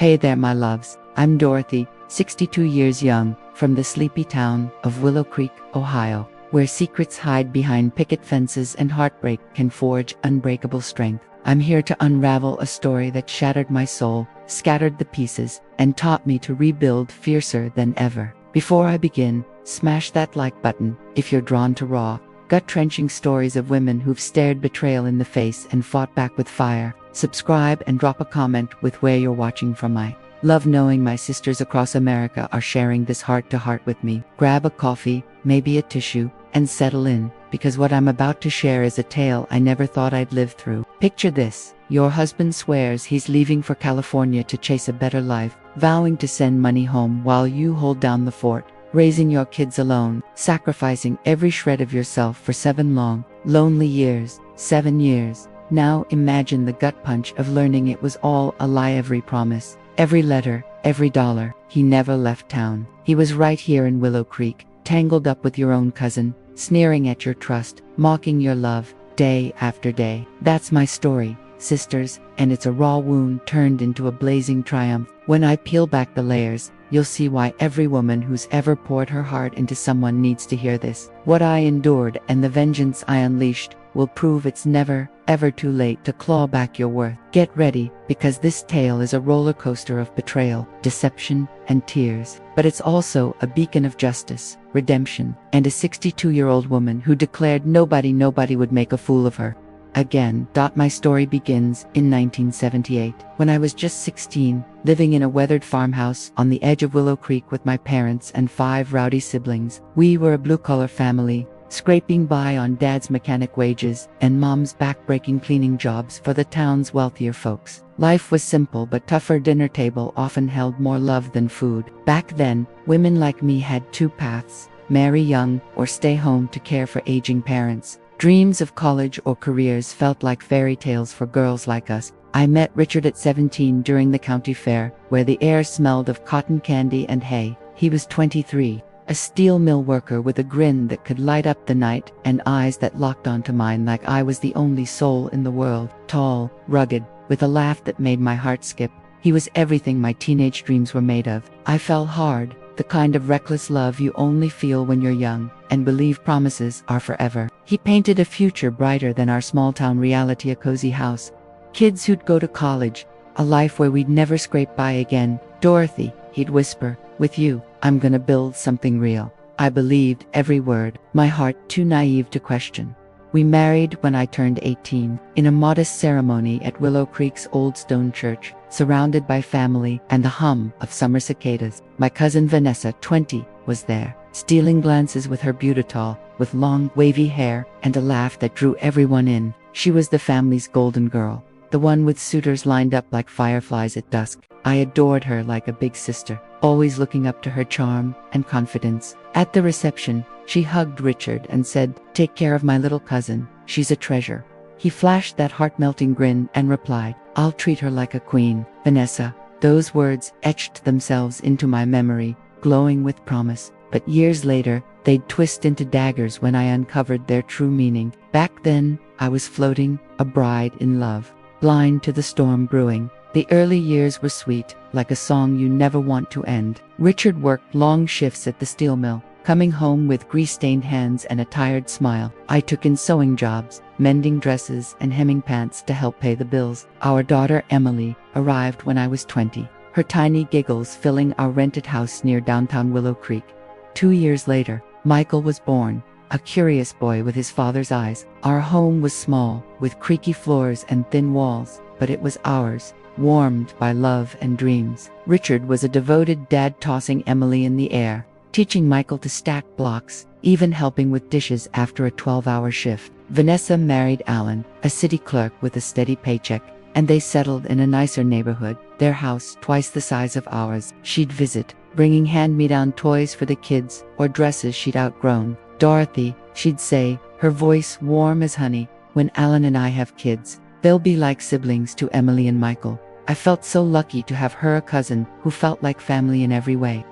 Hey there, my loves. I'm Dorothy, 62 years young, from the sleepy town of Willow Creek, Ohio, where secrets hide behind picket fences and heartbreak can forge unbreakable strength. I'm here to unravel a story that shattered my soul, scattered the pieces, and taught me to rebuild fiercer than ever. Before I begin, smash that like button if you're drawn to raw, gut-wrenching stories of women who've stared betrayal in the face and fought back with fire. Subscribe and drop a comment with where you're watching from. I love knowing my sisters across America are sharing this heart-to-heart with me. Grab a coffee, maybe a tissue, and settle in, because what I'm about to share is a tale I never thought I'd live through. Picture this. Your husband swears he's leaving for California to chase a better life, vowing to send money home while you hold down the fort, raising your kids alone, sacrificing every shred of yourself for 7 long, lonely years. 7 years. Now imagine the gut punch of learning it was all a lie. Every promise, every letter, every dollar. He never left town. He was right here in Willow Creek, tangled up with your own cousin, sneering at your trust, mocking your love, day after day. That's my story, sisters, and it's a raw wound turned into a blazing triumph. When I peel back the layers, you'll see why every woman who's ever poured her heart into someone needs to hear this. What I endured and the vengeance I unleashed will prove it's never, ever too late to claw back your worth. Get ready, because this tale is a roller coaster of betrayal, deception, and tears. But it's also a beacon of justice, redemption, and a 62-year-old woman who declared nobody would make a fool of her again. My story begins in 1978, when I was just 16, living in a weathered farmhouse on the edge of Willow Creek with my parents and 5 rowdy siblings. We were a blue-collar family, scraping by on Dad's mechanic wages and Mom's back-breaking cleaning jobs for the town's wealthier folks. Life was simple but tough. Our dinner table often held more love than food. Back then, women like me had 2 paths: marry young or stay home to care for aging parents. Dreams of college or careers felt like fairy tales for girls like us. I met Richard at 17 during the county fair, where the air smelled of cotton candy and hay. He was 23. A steel mill worker with a grin that could light up the night and eyes that locked onto mine like I was the only soul in the world. Tall, rugged, with a laugh that made my heart skip. He was everything my teenage dreams were made of. I fell hard, the kind of reckless love you only feel when you're young and believe promises are forever. He painted a future brighter than our small-town reality: a cozy house, kids who'd go to college, a life where we'd never scrape by again. "Dorothy," he'd whisper, "with you, I'm gonna build something real." I believed every word, my heart too naive to question. We married when I turned 18, in a modest ceremony at Willow Creek's old stone church, surrounded by family and the hum of summer cicadas. My cousin Vanessa, 20, was there, stealing glances with her beautitol, with long, wavy hair and a laugh that drew everyone in. She was the family's golden girl, the one with suitors lined up like fireflies at dusk. I adored her like a big sister, always looking up to her charm and confidence. At the reception, she hugged Richard and said, "Take care of my little cousin, she's a treasure." He flashed that heart-melting grin and replied, "I'll treat her like a queen." Vanessa. Those words etched themselves into my memory, glowing with promise. But years later, they'd twist into daggers when I uncovered their true meaning. Back then, I was floating, a bride in love, blind to the storm brewing. The early years were sweet, like a song you never want to end. Richard worked long shifts at the steel mill, coming home with grease-stained hands and a tired smile. I took in sewing jobs, mending dresses and hemming pants to help pay the bills. Our daughter Emily arrived when I was 20, her tiny giggles filling our rented house near downtown Willow Creek. 2 years later, Michael was born, a curious boy with his father's eyes. Our home was small, with creaky floors and thin walls, but it was ours, warmed by love and dreams. Richard was a devoted dad, tossing Emily in the air, teaching Michael to stack blocks, even helping with dishes after a 12-hour shift. Vanessa married Alan, a city clerk with a steady paycheck, and they settled in a nicer neighborhood, their house twice the size of ours. She'd visit, bringing hand-me-down toys for the kids or dresses she'd outgrown. "Dorothy," she'd say, her voice warm as honey, "when Alan and I have kids, they'll be like siblings to Emily and Michael." I felt so lucky to have her, a cousin who felt like family in every way.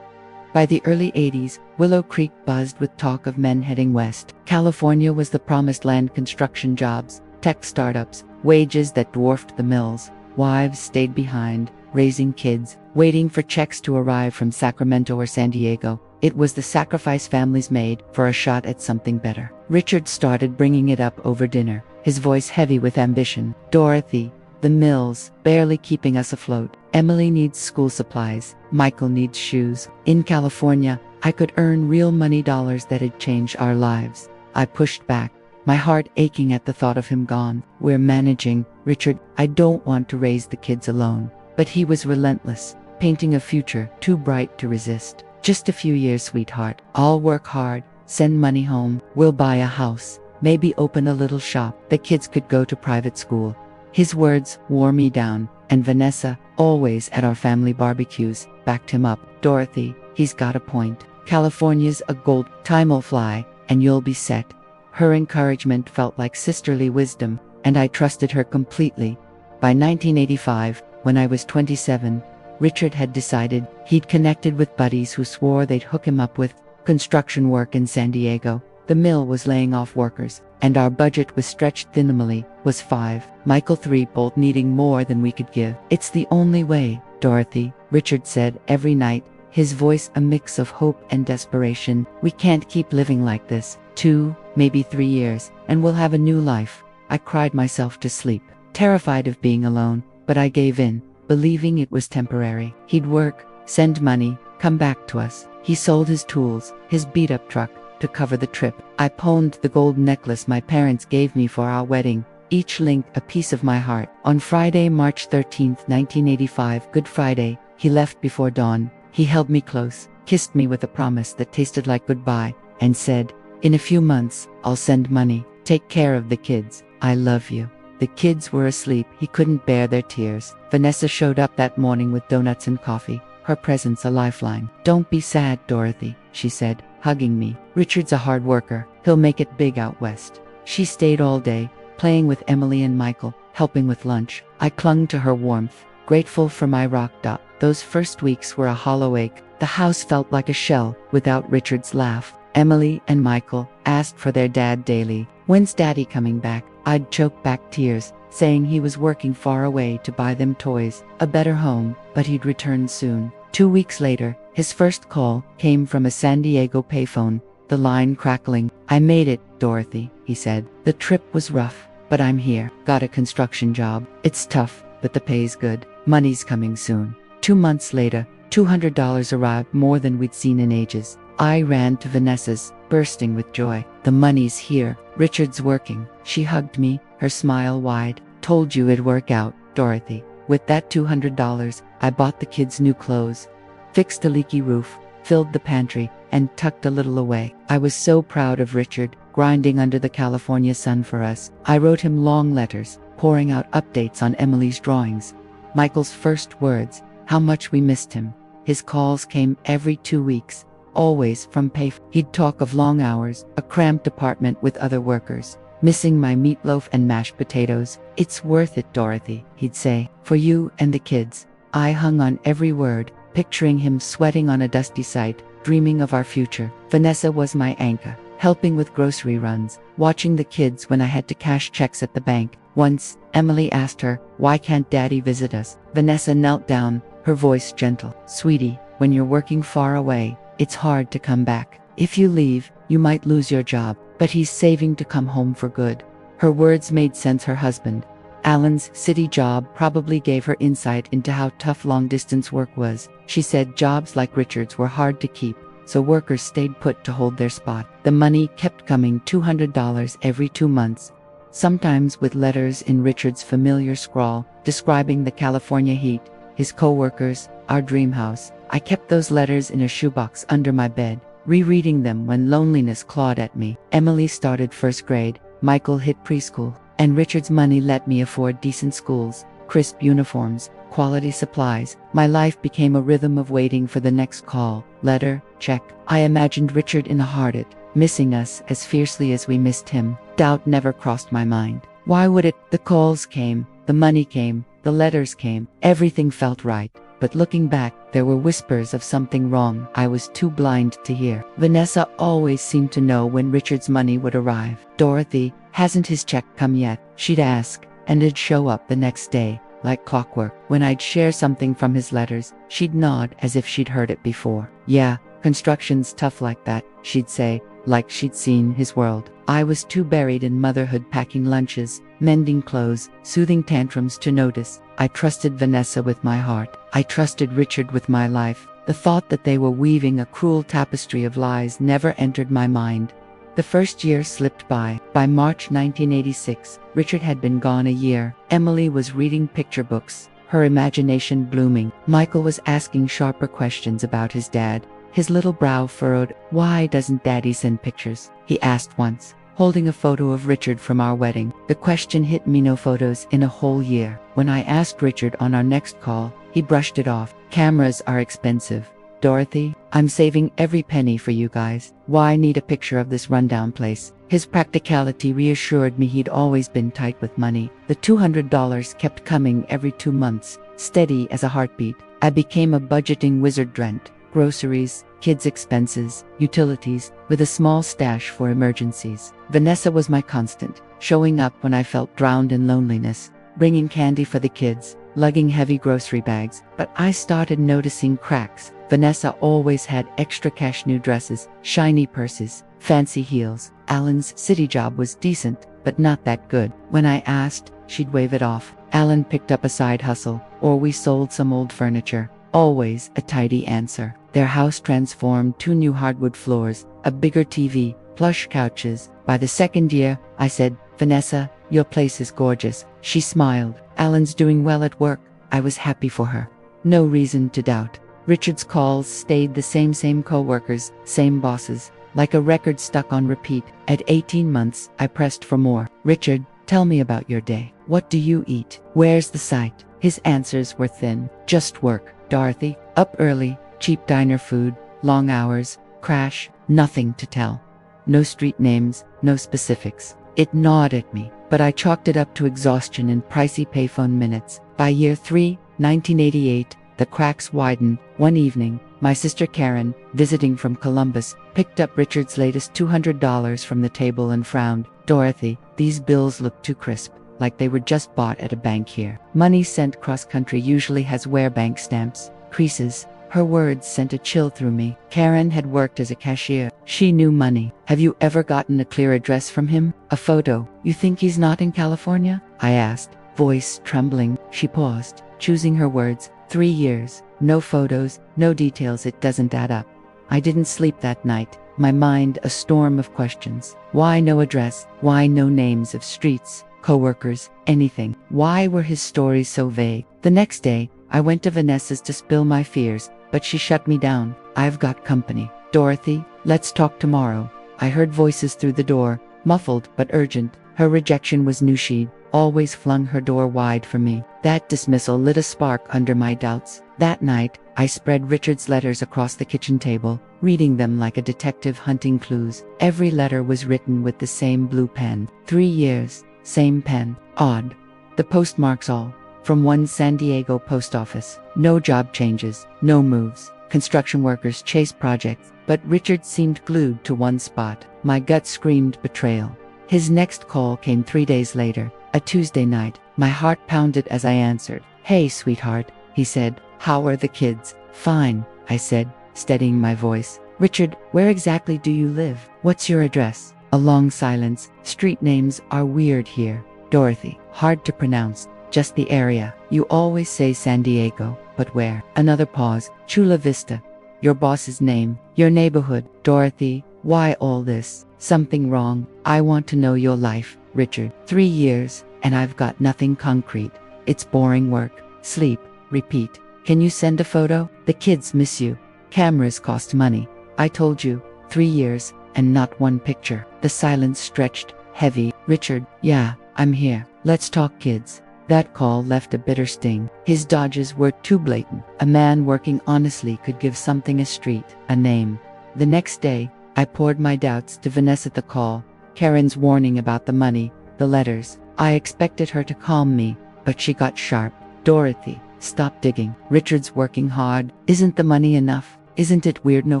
By the early 80s, Willow Creek buzzed with talk of men heading west. California was the promised land: construction jobs, tech startups, wages that dwarfed the mills. Wives stayed behind, raising kids, waiting for checks to arrive from Sacramento or San Diego. It was the sacrifice families made for a shot at something better. Richard started bringing it up over dinner, his voice heavy with ambition. Dorothy, the mills, barely keeping us afloat. Emily needs school supplies. Michael needs shoes. In California, I could earn real money, dollars that'd change our lives. I pushed back, my heart aching at the thought of him gone. We're managing, Richard. I don't want to raise the kids alone. But he was relentless, painting a future too bright to resist. Just a few years, sweetheart. I'll work hard, send money home. We'll buy a house, maybe open a little shop. The kids could go to private school. His words wore me down, and Vanessa, always at our family barbecues, backed him up. Dorothy, he's got a point. California's a gold. Time'll fly, and you'll be set. Her encouragement felt like sisterly wisdom, and I trusted her completely. By 1985, when I was 27, Richard had decided he'd connected with buddies who swore they'd hook him up with construction work in San Diego. The mill was laying off workers, and our budget was stretched thin. Emily was 5, Michael 3, both needing more than we could give. It's the only way, Dorothy, Richard said every night, his voice a mix of hope and desperation. We can't keep living like this. 2, maybe 3 years, and we'll have a new life. I cried myself to sleep, terrified of being alone, but I gave in, believing it was temporary. He'd work, send money, come back to us. He sold his tools, his beat-up truck, to cover the trip. I pawned the gold necklace my parents gave me for our wedding, each link a piece of my heart. On Friday, March 13, 1985, Good Friday, he left before dawn. He held me close, kissed me with a promise that tasted like goodbye, and said, "In a few months, I'll send money. Take care of the kids. I love you." The kids were asleep. He couldn't bear their tears. Vanessa showed up that morning with donuts and coffee, her presence a lifeline. "Don't be sad, Dorothy," she said, hugging me. "Richard's a hard worker. He'll make it big out west." She stayed all day, playing with Emily and Michael, helping with lunch. I clung to her warmth, grateful for my rock dot. Those first weeks were a hollow ache. The house felt like a shell without Richard's laugh. Emily and Michael asked for their dad daily. "When's Daddy coming back?" I'd choke back tears, saying he was working far away to buy them toys, a better home, but he'd return soon. 2 weeks later, his first call came from a San Diego payphone, the line crackling. "I made it, Dorothy," he said. "The trip was rough, but I'm here. Got a construction job. It's tough, but the pay's good. Money's coming soon." 2 months later, $200 arrived, more than we'd seen in ages. I ran to Vanessa's, bursting with joy. "The money's here. Richard's working." She hugged me, her smile wide. "Told you it'd work out, Dorothy." With that $200, I bought the kids new clothes, fixed a leaky roof, filled the pantry, and tucked a little away. I was so proud of Richard, grinding under the California sun for us. I wrote him long letters, pouring out updates on Emily's drawings. Michael's first words, how much we missed him. His calls came every 2 weeks, always from pay. He'd talk of long hours, a cramped apartment with other workers, missing my meatloaf and mashed potatoes. "It's worth it, Dorothy," he'd say, "for you and the kids." I hung on every word, picturing him sweating on a dusty site, dreaming of our future. Vanessa was my anchor, helping with grocery runs, watching the kids when I had to cash checks at the bank. Once, Emily asked her, "Why can't Daddy visit us?" Vanessa knelt down, her voice gentle. "Sweetie, when you're working far away, it's hard to come back. If you leave, you might lose your job, but he's saving to come home for good." Her words made sense. Her husband, Alan's city job, probably gave her insight into how tough long-distance work was. She said jobs like Richard's were hard to keep, so workers stayed put to hold their spot. The money kept coming, $200 every 2 months, sometimes with letters in Richard's familiar scrawl, describing the California heat, his co-workers, our dream house. I kept those letters in a shoebox under my bed, rereading them when loneliness clawed at me. Emily started first grade, Michael hit preschool, and Richard's money let me afford decent schools, crisp uniforms, quality supplies. My life became a rhythm of waiting for the next call, letter, check. I imagined Richard in a heartache, missing us as fiercely as we missed him. Doubt never crossed my mind. Why would it? The calls came, the money came, the letters came. Everything felt right. But looking back, there were whispers of something wrong I was too blind to hear. Vanessa always seemed to know when Richard's money would arrive. "Dorothy, hasn't his check come yet?" she'd ask, and it'd show up the next day, like clockwork. When I'd share something from his letters, she'd nod as if she'd heard it before. Yeah, construction's tough like that, she'd say, like she'd seen his world. I was too buried in motherhood, packing lunches, mending clothes, soothing tantrums to notice. I trusted Vanessa with my heart. I trusted Richard with my life. The thought that they were weaving a cruel tapestry of lies never entered my mind. The first year slipped by. By March 1986, Richard had been gone a year. Emily was reading picture books, her imagination blooming. Michael was asking sharper questions about his dad, his little brow furrowed. "Why doesn't Daddy send pictures?" he asked once, holding a photo of Richard from our wedding. The question hit me: no photos in a whole year. When I asked Richard on our next call, he brushed it off. "Cameras are expensive, Dorothy. I'm saving every penny for you guys. Why need a picture of this rundown place?" His practicality reassured me. He'd always been tight with money. The $200 kept coming every 2 months, steady as a heartbeat. I became a budgeting wizard. Rent, groceries, kids' expenses, utilities, with a small stash for emergencies. Vanessa was my constant, showing up when I felt drowned in loneliness, bringing candy for the kids, lugging heavy grocery bags. But I started noticing cracks. Vanessa always had extra cash, new dresses, shiny purses, fancy heels. Alan's city job was decent, but not that good. When I asked, she'd wave it off. Alan picked up a side hustle, or we sold some old furniture. Always a tidy answer. Their house transformed: 2 new hardwood floors, a bigger TV, plush couches. By the second year, I said, "Vanessa, your place is gorgeous." She smiled. "Alan's doing well at work." I was happy for her. No reason to doubt. Richard's calls stayed the same co-workers, same bosses, like a record stuck on repeat. At 18 months, I pressed for more. "Richard, tell me about your day. What do you eat? Where's the site?" His answers were thin. "Just work, Dorothy. Up early, cheap diner food, long hours, crash." Nothing to tell. No street names, no specifics. It gnawed at me, but I chalked it up to exhaustion and pricey payphone minutes. By year 3, 1988, the cracks widened. One evening, my sister Karen, visiting from Columbus, picked up Richard's latest $200 from the table and frowned. "Dorothy, these bills look too crisp, like they were just bought at a bank here. Money sent cross-country usually has wear bank stamps, creases." Her words sent a chill through me. Karen had worked as a cashier. She knew money. "Have you ever gotten a clear address from him? A photo? You think he's not in California?" I asked, voice trembling. She paused, choosing her words. 3 years. No photos, no details. It doesn't add up. I didn't sleep that night, my mind a storm of questions. Why no address? Why no names of streets, coworkers, anything? Why were his stories so vague? The next day, I went to Vanessa's to spill my fears, but she shut me down. "I've got company. Dorothy, let's talk tomorrow." I heard voices through the door, muffled but urgent. Her rejection was new. She'd always flung her door wide for me. That dismissal lit a spark under my doubts. That night, I spread Richard's letters across the kitchen table, reading them like a detective hunting clues. Every letter was written with the same blue pen. 3 years, same pen. Odd. The postmarks all from one San Diego post office. No job changes, no moves. Construction workers chase projects, but Richard seemed glued to one spot. My gut screamed betrayal. His next call came 3 days later, a Tuesday night. My heart pounded as I answered. "Hey, sweetheart," he said. "How are the kids?" "Fine," I said, steadying my voice. "Richard, where exactly do you live? What's your address?" A long silence. "Street names are weird here, Dorothy. Hard to pronounce. Just the area. You always say San Diego, but where?" Another pause. "Chula Vista. Your boss's name. Your neighborhood." "Dorothy, why all this? Something wrong? I want to know your life, Richard. 3 years, and I've got nothing concrete. It's boring work. Sleep, repeat. Can you send a photo? The kids miss you. Cameras cost money. I told you, 3 years, and not one picture." The silence stretched, heavy. "Richard, yeah, I'm here. Let's talk kids." That call left a bitter sting. His dodges were too blatant. A man working honestly could give something a street, a name. The next day, I poured my doubts to Vanessa. The call, Karen's warning about the money, the letters. I expected her to calm me, but she got sharp. "Dorothy, stop digging. Richard's working hard. Isn't the money enough? Isn't it weird no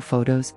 photos?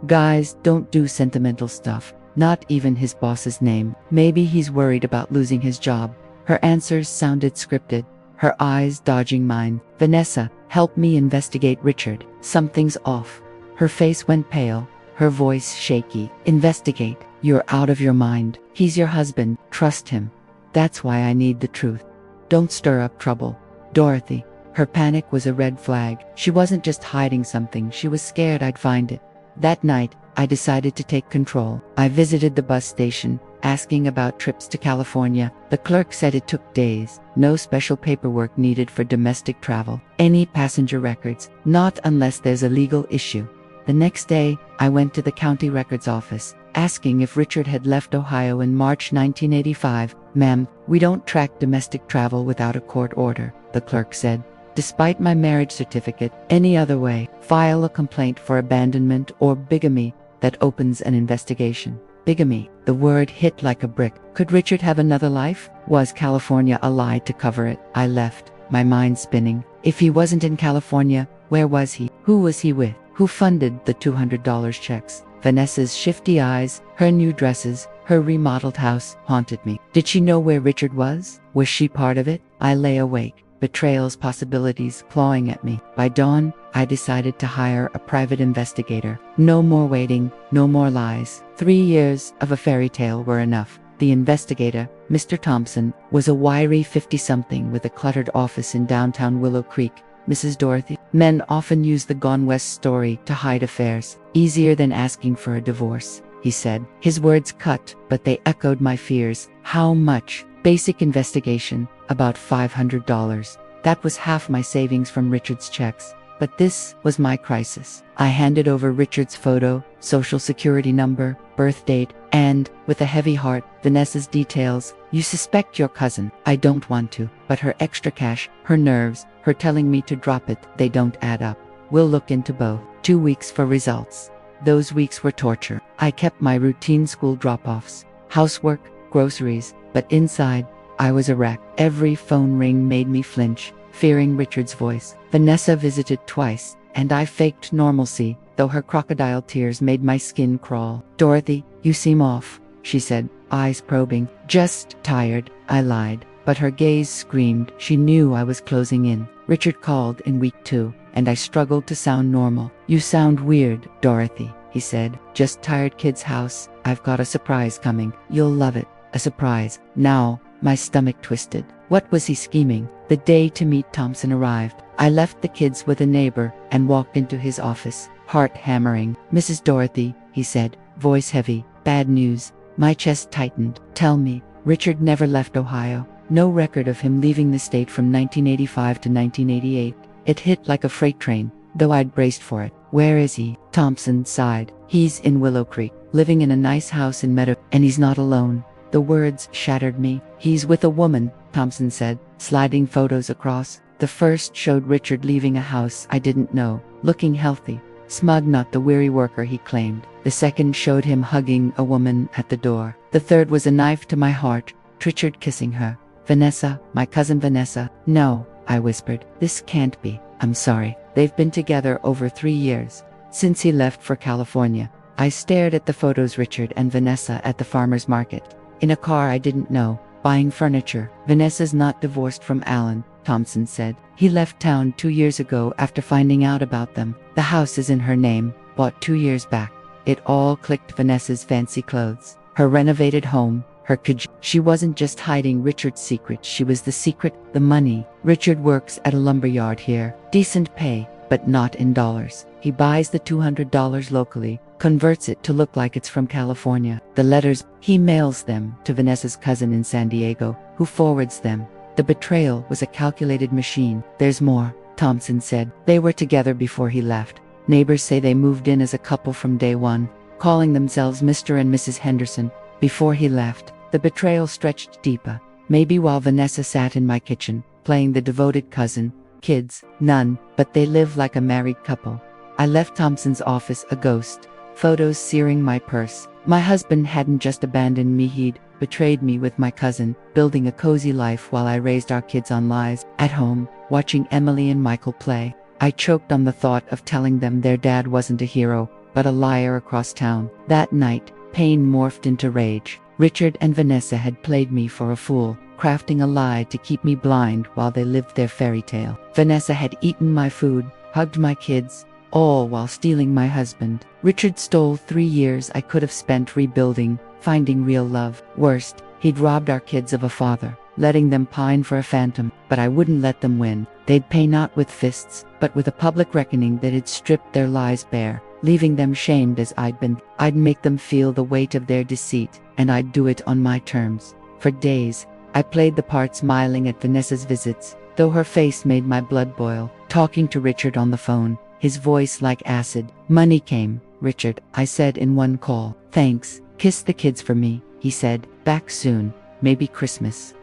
Guys don't do sentimental stuff. Not even his boss's name. Maybe he's worried about losing his job. Her answers sounded scripted, her eyes dodging mine. Vanessa, help me investigate Richard. Something's off. Her face went pale, her voice shaky. Investigate. You're out of your mind. He's your husband. Trust him. That's why I need the truth. Don't stir up trouble. Dorothy. Her panic was a red flag. She wasn't just hiding something, she was scared I'd find it. That night, I decided to take control. I visited the bus station, asking about trips to California. The clerk said it took days. No special paperwork needed for domestic travel. Any passenger records, not unless there's a legal issue. The next day, I went to the county records office, asking if Richard had left Ohio in March 1985. Ma'am, we don't track domestic travel without a court order, the clerk said. Despite my marriage certificate, any other way, file a complaint for abandonment or bigamy that opens an investigation. Bigamy, the word hit like a brick. Could Richard have another life? Was California a lie to cover it? I left, my mind spinning. If he wasn't in California, where was he? Who was he with? Who funded the $200 checks? Vanessa's shifty eyes, her new dresses, her remodeled house haunted me. Did she know where Richard was? Was she part of it? I lay awake, betrayal's possibilities clawing at me. By dawn, I decided to hire a private investigator. No more waiting, no more lies. 3 years of a fairy tale were enough. The investigator, Mr. Thompson, was a wiry 50-something with a cluttered office in downtown Willow Creek. Mrs. Dorothy. Men often use the Gone West story to hide affairs. Easier than asking for a divorce, he said. His words cut, but they echoed my fears. How much? Basic investigation, about $500. That was half my savings from Richard's checks. But this was my crisis. I handed over Richard's photo, social security number, birth date, and, with a heavy heart, Vanessa's details. You suspect your cousin. I don't want to, but her extra cash, her nerves, her telling me to drop it, they don't add up. We'll look into both. 2 weeks for results. Those weeks were torture. I kept my routine school drop-offs, housework, groceries, but inside, I was a wreck. Every phone ring made me flinch, fearing Richard's voice. Vanessa visited twice, and I faked normalcy, though her crocodile tears made my skin crawl. Dorothy, you seem off, she said, eyes probing. Just tired, I lied, but her gaze screamed. She knew I was closing in. Richard called in week 2, and I struggled to sound normal. You sound weird, Dorothy, he said. Just tired kid's house. I've got a surprise coming. You'll love it. A surprise. Now, my stomach twisted. What was he scheming? The day to meet Thompson arrived. I left the kids with a neighbor and walked into his office, heart hammering. Mrs. Dorothy, he said, voice heavy. Bad news. My chest tightened. Tell me, Richard never left Ohio. No record of him leaving the state from 1985 to 1988. It hit like a freight train, though I'd braced for it. Where is he? Thompson sighed. He's in Willow Creek, living in a nice house in Meadow, and he's not alone. The words shattered me. He's with a woman, Thompson said, sliding photos across. The first showed Richard leaving a house I didn't know, looking healthy, smug, not the weary worker he claimed. The second showed him hugging a woman at the door. The third was a knife to my heart, Richard kissing her. Vanessa, my cousin Vanessa. No, I whispered. This can't be. I'm sorry. They've been together over 3 years, since he left for California. I stared at the photos, Richard and Vanessa at the farmer's market, in a car I didn't know, buying furniture. Vanessa's not divorced from Alan, Thompson said. He left town 2 years ago after finding out about them. The house is in her name, bought 2 years back. It all clicked. Vanessa's fancy clothes, her renovated home, her she wasn't just hiding Richard's secret, she was the secret, the money. Richard works at a lumberyard here. Decent pay, but not in dollars. He buys the $200 locally, converts it to look like it's from California. The letters, he mails them to Vanessa's cousin in San Diego, who forwards them. The betrayal was a calculated machine. There's more, Thompson said. They were together before he left. Neighbors say they moved in as a couple from day one, calling themselves Mr. and Mrs. Henderson. Before he left, the betrayal stretched deeper. Maybe while Vanessa sat in my kitchen, playing the devoted cousin. Kids, none, but they live like a married couple. I left Thompson's office a ghost, photos searing my purse. My husband hadn't just abandoned me, he'd betrayed me with my cousin, building a cozy life while I raised our kids on lies. At home, watching Emily and Michael play, I choked on the thought of telling them their dad wasn't a hero, but a liar across town. That night, pain morphed into rage. Richard and Vanessa had played me for a fool, crafting a lie to keep me blind while they lived their fairy tale. Vanessa had eaten my food, hugged my kids, all while stealing my husband. Richard stole 3 years I could have spent rebuilding, finding real love. Worst, he'd robbed our kids of a father, letting them pine for a phantom. But I wouldn't let them win. They'd pay not with fists, but with a public reckoning that had stripped their lies bare, leaving them shamed as I'd been. I'd make them feel the weight of their deceit, and I'd do it on my terms. For days, I played the part smiling at Vanessa's visits, though her face made my blood boil. Talking to Richard on the phone, his voice like acid. Money came, Richard, I said in one call. Thanks, kiss the kids for me, he said. Back soon, maybe Christmas.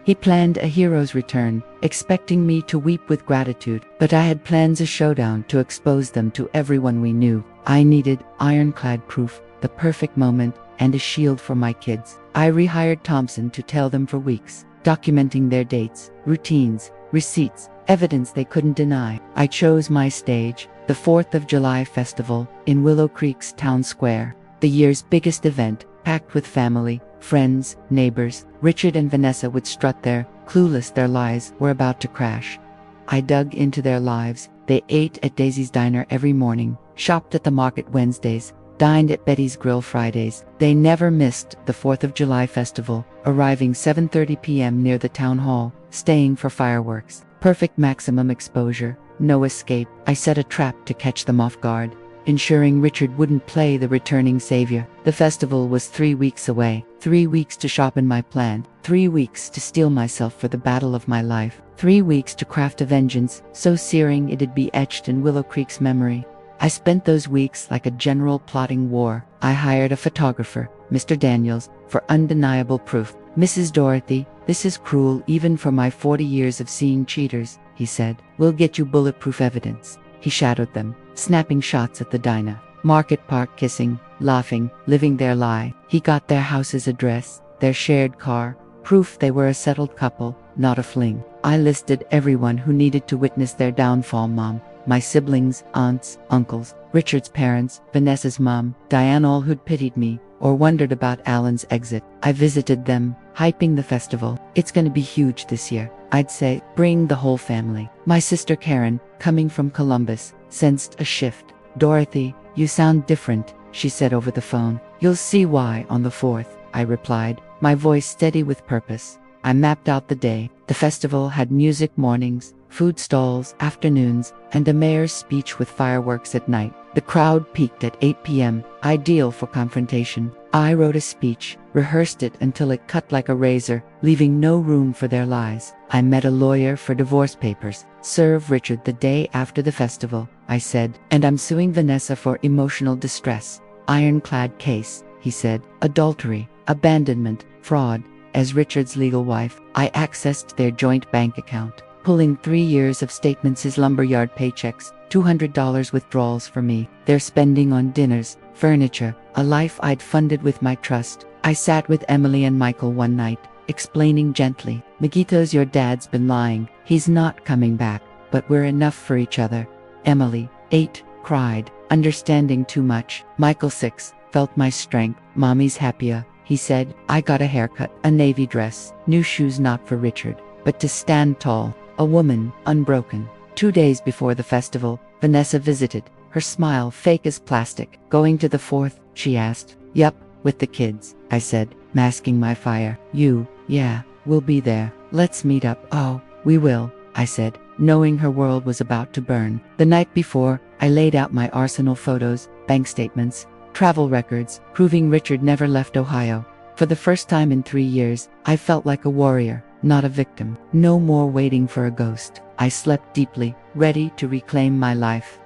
He planned a hero's return, expecting me to weep with gratitude, but I had plans a showdown to expose them to everyone we knew. I needed ironclad proof, the perfect moment, and a shield for my kids. I rehired Thompson to tell them for weeks, documenting their dates, routines, receipts, evidence they couldn't deny. I chose my stage, the 4th of July festival, in Willow Creek's town square, the year's biggest event, packed with family, friends, neighbors. Richard and Vanessa would strut there, clueless their lives were about to crash. I dug into their lives. They ate at Daisy's Diner every morning, shopped at the market Wednesdays, dined at Betty's Grill Fridays. They never missed the 4th of July festival, arriving 7:30 p.m. near the town hall, staying for fireworks. Perfect maximum exposure, no escape. I set a trap to catch them off guard, ensuring Richard wouldn't play the returning savior. The festival was 3 weeks away, 3 weeks to sharpen my plan, 3 weeks to steel myself for the battle of my life, 3 weeks to craft a vengeance so searing it'd be etched in Willow Creek's memory. I spent those weeks like a general plotting war. I hired a photographer, Mr. Daniels, for undeniable proof. Mrs. Dorothy, this is cruel even for my 40 years of seeing cheaters, he said. We'll get you bulletproof evidence. He shadowed them, snapping shots at the diner. Market Park kissing, laughing, living their lie. He got their house's address, their shared car, proof they were a settled couple, not a fling. I listed everyone who needed to witness their downfall. Mom, my siblings, aunts, uncles, Richard's parents, Vanessa's mom, Diane, all who'd pitied me or wondered about Alan's exit. I visited them, hyping the festival. It's gonna be huge this year, I'd say. Bring the whole family. My sister Karen, coming from Columbus, sensed a shift. Dorothy, you sound different, she said over the phone. You'll see why on the 4th, I replied, my voice steady with purpose. I mapped out the day. The festival had music mornings, food stalls afternoons, and a mayor's speech with fireworks at night. The crowd peaked at 8 p.m., ideal for confrontation. I wrote a speech, rehearsed it until it cut like a razor, leaving no room for their lies. I met a lawyer for divorce papers. Serve Richard the day after the festival, I said, and I'm suing Vanessa for emotional distress. Ironclad case, he said. Adultery, abandonment, fraud. As Richard's legal wife, I accessed their joint bank account, pulling 3 years of statements, his lumberyard paychecks, $200 withdrawals for me, their spending on dinners, furniture, a life I'd funded with my trust. I sat with Emily and Michael one night, explaining gently, Miguitos, your dad's been lying. He's not coming back, but we're enough for each other. Emily, 8, cried, understanding too much. Michael, 6, felt my strength. Mommy's happier, he said. I got a haircut, a navy dress, new shoes, not for Richard, but to stand tall, a woman, unbroken. 2 days before the festival, Vanessa visited, her smile fake as plastic. Going to the 4th, she asked. Yup, with the kids, I said, masking my fire. Yeah, we'll be there. Let's meet up. Oh, we will, I said, knowing her world was about to burn. The night before, I laid out my arsenal: photos, bank statements, travel records, proving Richard never left Ohio. For the first time in 3 years, I felt like a warrior, not a victim. No more waiting for a ghost. I slept deeply, ready to reclaim my life.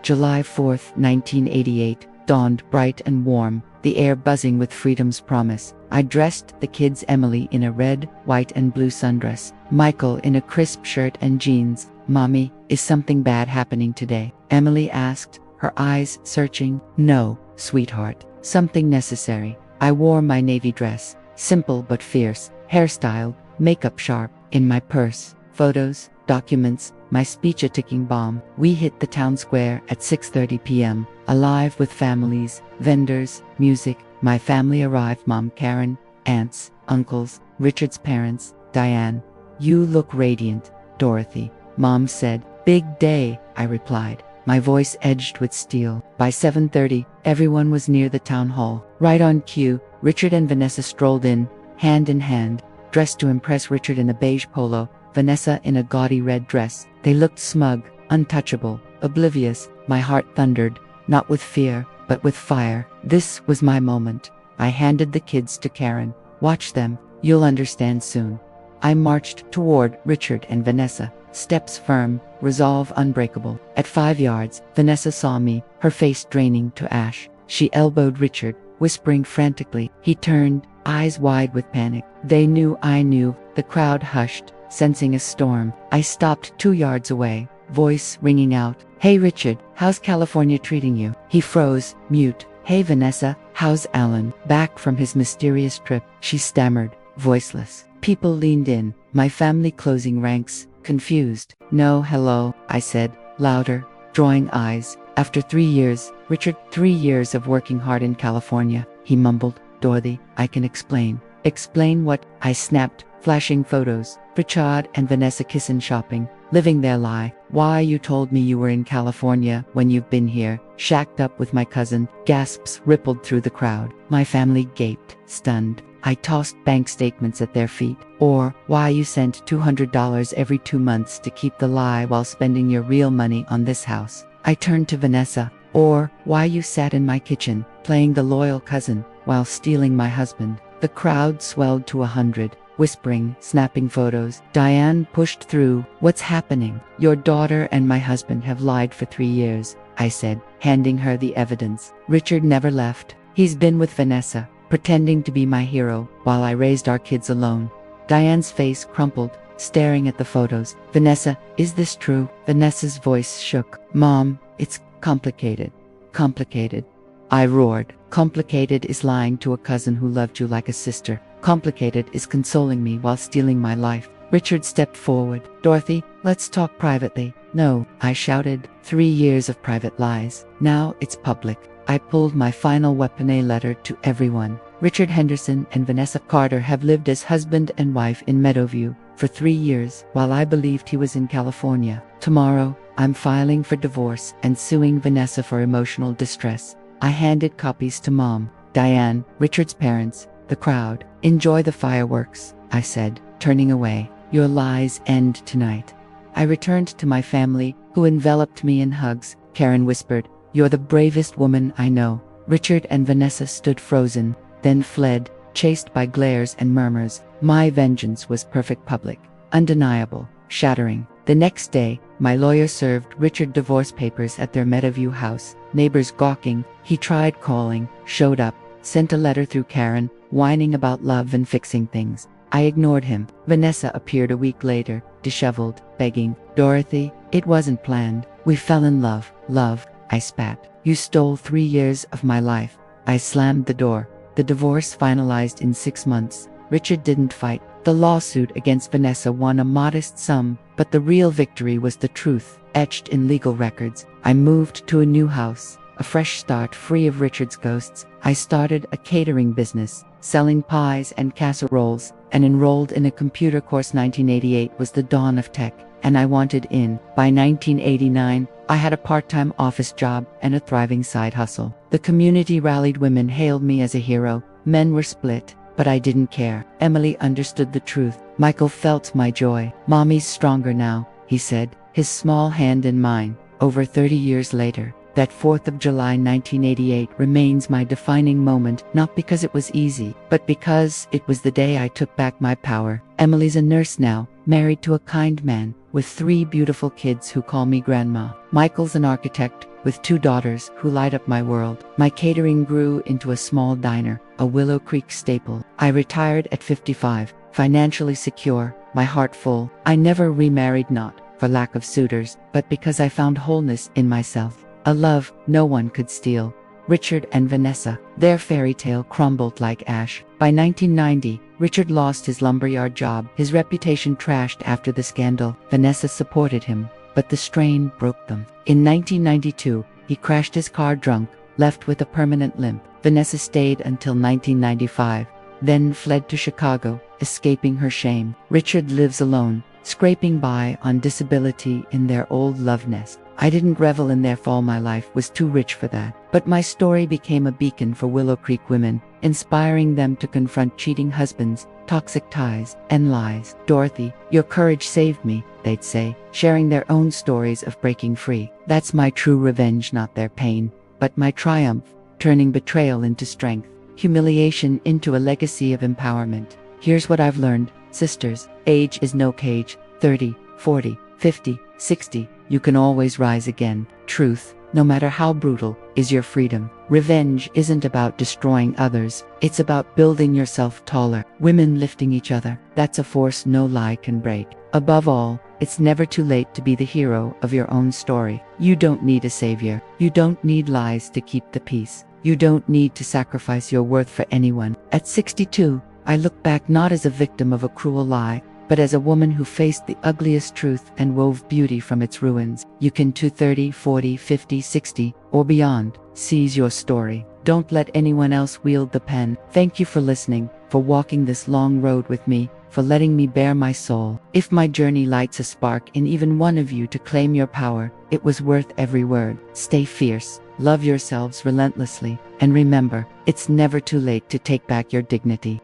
July 4th, 1988, dawned bright and warm, the air buzzing with freedom's promise. I dressed the kids, Emily in a red, white and blue sundress, Michael in a crisp shirt and jeans. Mommy, is something bad happening today? Emily asked, her eyes searching. No, sweetheart, something necessary. I wore my navy dress, simple but fierce, hairstyled, makeup sharp. In my purse, photos, documents, my speech a ticking bomb. We hit the town square at 6:30 p.m., alive with families, vendors, music. My family arrived: Mom, Karen, aunts, uncles, Richard's parents, Diane. "You look radiant, Dorothy," Mom said. "Big day," I replied, my voice edged with steel. By 7:30, everyone was near the town hall. Right on cue, Richard and Vanessa strolled in, hand in hand, dressed to impress. Richard in a beige polo, Vanessa in a gaudy red dress. They looked smug, untouchable, oblivious. My heart thundered, not with fear, but with fire. This was my moment. I handed the kids to Karen. "Watch them, you'll understand soon." I marched toward Richard and Vanessa, steps firm, resolve unbreakable. At 5 yards, Vanessa saw me, her face draining to ash. She elbowed Richard, whispering frantically. He turned, eyes wide with panic. They knew I knew. The crowd hushed, sensing a storm. I stopped 2 yards away, voice ringing out. "Hey Richard, how's California treating you?" He froze, mute. "Hey Vanessa, how's Alan?" Back from his mysterious trip, she stammered, voiceless. People leaned in, my family closing ranks, confused. "No, hello," I said, louder, drawing eyes. "After 3 years, Richard, 3 years of working hard in California," he mumbled. "Dorothy, I can explain." "Explain what?" I snapped, flashing photos. Richard and Vanessa kissing, shopping, living their lie. "Why you told me you were in California when you've been here, shacked up with my cousin." Gasps rippled through the crowd. My family gaped, stunned. I tossed bank statements at their feet. "Or why you sent $200 every 2 months to keep the lie while spending your real money on this house." I turned to Vanessa. "Or why you sat in my kitchen, playing the loyal cousin, while stealing my husband." The crowd swelled to 100, whispering, snapping photos. Diane pushed through. "What's happening?" "Your daughter and my husband have lied for 3 years," I said, handing her the evidence. "Richard never left. He's been with Vanessa, pretending to be my hero, while I raised our kids alone." Diane's face crumpled, staring at the photos. "Vanessa, is this true?" Vanessa's voice shook. "Mom, it's complicated. Complicated." I roared. "Complicated is lying to a cousin who loved you like a sister. Complicated is consoling me while stealing my life." Richard stepped forward. "Dorothy, let's talk privately." "No," I shouted. 3 years of private lies. Now it's public. I pulled my final weapon, a letter to everyone. "Richard Henderson and Vanessa Carter have lived as husband and wife in Meadowview for 3 years, while I believed he was in California. Tomorrow, I'm filing for divorce and suing Vanessa for emotional distress." I handed copies to Mom, Diane, Richard's parents, the crowd. "Enjoy the fireworks," I said, turning away. "Your lies end tonight." I returned to my family, who enveloped me in hugs. Karen whispered, "You're the bravest woman I know." Richard and Vanessa stood frozen, then fled, chased by glares and murmurs. My vengeance was perfect, public, undeniable, shattering. The next day, my lawyer served Richard divorce papers at their Meadowview house. Neighbors gawking. He tried calling, showed up, sent a letter through Karen, whining about love and fixing things. I ignored him. Vanessa appeared a week later, disheveled, begging, "Dorothy, it wasn't planned. We fell in love." "Love," I spat. "You stole 3 years of my life." I slammed the door. The divorce finalized in 6 months. Richard didn't fight. The lawsuit against Vanessa won a modest sum, but the real victory was the truth, etched in legal records. I moved to a new house, a fresh start, free of Richard's ghosts. I started a catering business, selling pies and casseroles, and enrolled in a computer course. 1988 was the dawn of tech, and I wanted in. By 1989, I had a part-time office job and a thriving side hustle. The community rallied. Women hailed me as a hero. Men were split, but I didn't care. Emily understood the truth. Michael felt my joy. "Mommy's stronger now," he said, his small hand in mine. Over 30 years later, that 4th of July 1988 remains my defining moment, not because it was easy, but because it was the day I took back my power. Emily's a nurse now, married to a kind man, with 3 beautiful kids who call me grandma. Michael's an architect, with 2 daughters who light up my world. My catering grew into a small diner, a Willow Creek staple. I retired at 55, financially secure, my heart full. I never remarried, not for lack of suitors, but because I found wholeness in myself. A love no one could steal. Richard and Vanessa, their fairy tale crumbled like ash. By 1990, Richard lost his lumberyard job, his reputation trashed after the scandal. Vanessa supported him, but the strain broke them. In 1992, he crashed his car drunk, left with a permanent limp. Vanessa stayed until 1995, then fled to Chicago, escaping her shame. Richard lives alone, scraping by on disability in their old love nest. I didn't revel in their fall. My life was too rich for that. But my story became a beacon for Willow Creek women, inspiring them to confront cheating husbands, toxic ties, and lies. Dorothy, your courage saved me, they'd say, sharing their own stories of breaking free. That's my true revenge, not their pain, but my triumph, turning betrayal into strength, humiliation into a legacy of empowerment. Here's what I've learned, sisters: age is no cage. 30, 40, 50, 60, you can always rise again. Truth, no matter how brutal, is your freedom. Revenge isn't about destroying others, it's about building yourself taller. Women lifting each other, that's a force no lie can break. Above all, it's never too late to be the hero of your own story. You don't need a savior. You don't need lies to keep the peace. You don't need to sacrifice your worth for anyone. At 62, I look back not as a victim of a cruel lie, but as a woman who faced the ugliest truth and wove beauty from its ruins. You can too. 30, 40, 50, 60, or beyond. Seize your story. Don't let anyone else wield the pen. Thank you for listening, for walking this long road with me, for letting me bare my soul. If my journey lights a spark in even one of you to claim your power, it was worth every word. Stay fierce, love yourselves relentlessly, and remember, it's never too late to take back your dignity.